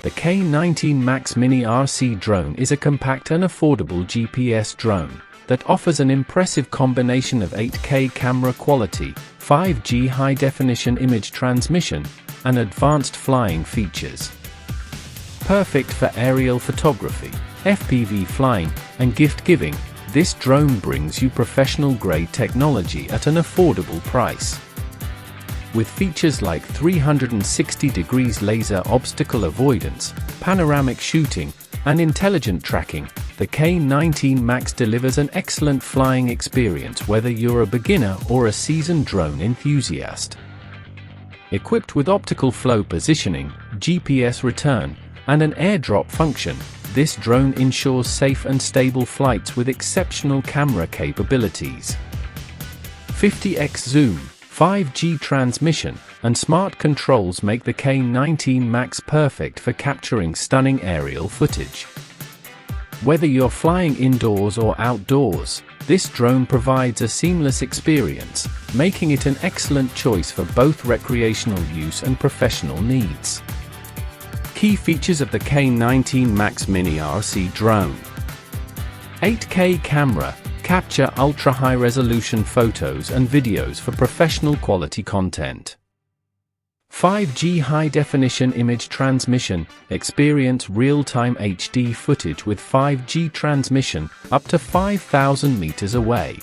The K19 Max Mini RC drone is a compact and affordable GPS drone that offers an impressive combination of 8K camera quality, 5G high-definition image transmission, and advanced flying features. Perfect for aerial photography, FPV flying, and gift-giving, this drone brings you professional-grade technology at an affordable price. With features like 360-degree laser obstacle avoidance, panoramic shooting, and intelligent tracking, the K19 Max delivers an excellent flying experience whether you're a beginner or a seasoned drone enthusiast. Equipped with optical flow positioning, GPS return, and an airdrop function, this drone ensures safe and stable flights with exceptional camera capabilities. 50x zoom, 5G transmission, and smart controls make the K19 Max perfect for capturing stunning aerial footage. Whether you're flying indoors or outdoors, this drone provides a seamless experience, making it an excellent choice for both recreational use and professional needs. Key features of the K19 Max Mini RC drone: 8K camera, capture ultra-high-resolution photos and videos for professional quality content. 5G high-definition image transmission, experience real-time HD footage with 5G transmission up to 5,000 meters away.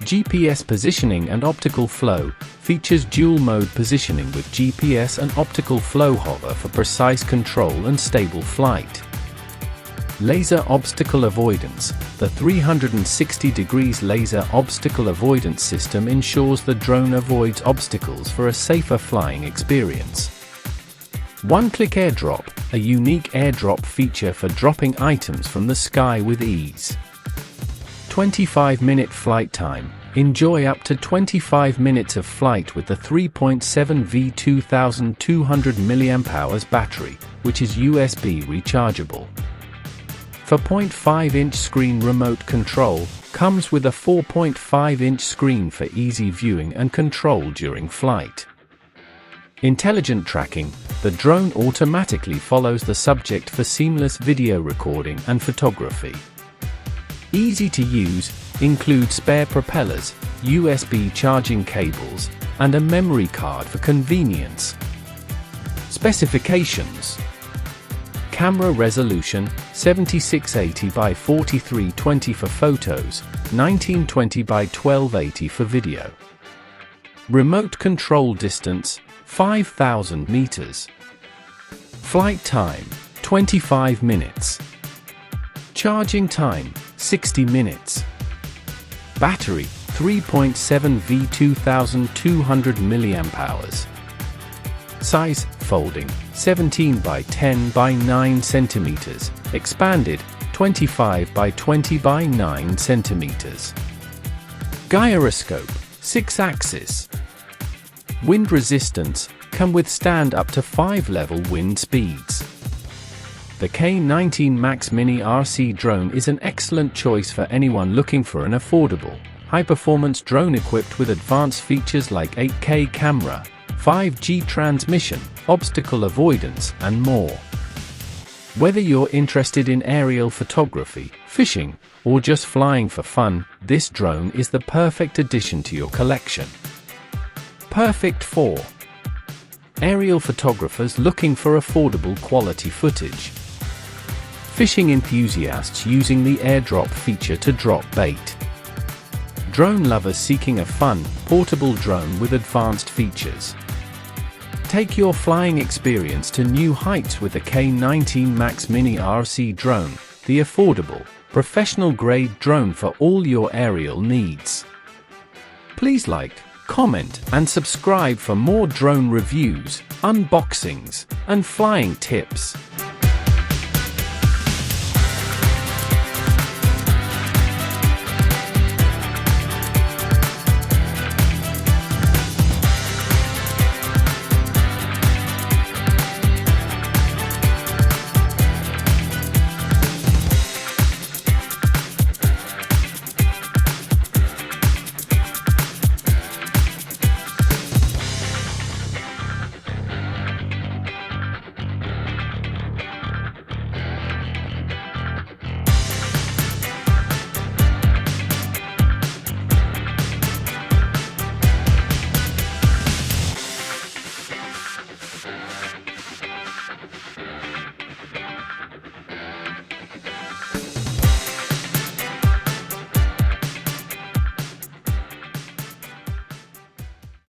GPS positioning and optical flow, features dual-mode positioning with GPS and optical flow hover for precise control and stable flight. Laser obstacle avoidance, the 360-degree laser obstacle avoidance system ensures the drone avoids obstacles for a safer flying experience. One-click airdrop, a unique airdrop feature for dropping items from the sky with ease. 25-minute flight time, enjoy up to 25 minutes of flight with the 3.7V 2200 mAh battery, which is USB rechargeable. 4.5-inch screen remote control, comes with a 4.5-inch screen for easy viewing and control during flight. Intelligent tracking, the drone automatically follows the subject for seamless video recording and photography. Easy to use, include spare propellers, USB charging cables, and a memory card for convenience. Specifications: camera resolution, 7680 by 4320 for photos, 1920 by 1280 for video. Remote control distance, 5,000 meters. Flight time, 25 minutes. Charging time, 60 minutes. Battery, 3.7V 2200 mAh. Size, folding, 17 by 10 by 9 centimeters, expanded, 25 by 20 by 9 centimeters. Gyroscope, 6-axis. Wind resistance, can withstand up to 5-level wind speeds. The K19 Max Mini RC drone is an excellent choice for anyone looking for an affordable, high-performance drone equipped with advanced features like 8K camera, 5G transmission, obstacle avoidance, and more. Whether you're interested in aerial photography, fishing, or just flying for fun, this drone is the perfect addition to your collection. Perfect for aerial photographers looking for affordable quality footage. Fishing enthusiasts using the airdrop feature to drop bait. Drone lovers seeking a fun, portable drone with advanced features. Take your flying experience to new heights with the K19 Max Mini RC drone, the affordable, professional-grade drone for all your aerial needs. Please like, comment, and subscribe for more drone reviews, unboxings, and flying tips.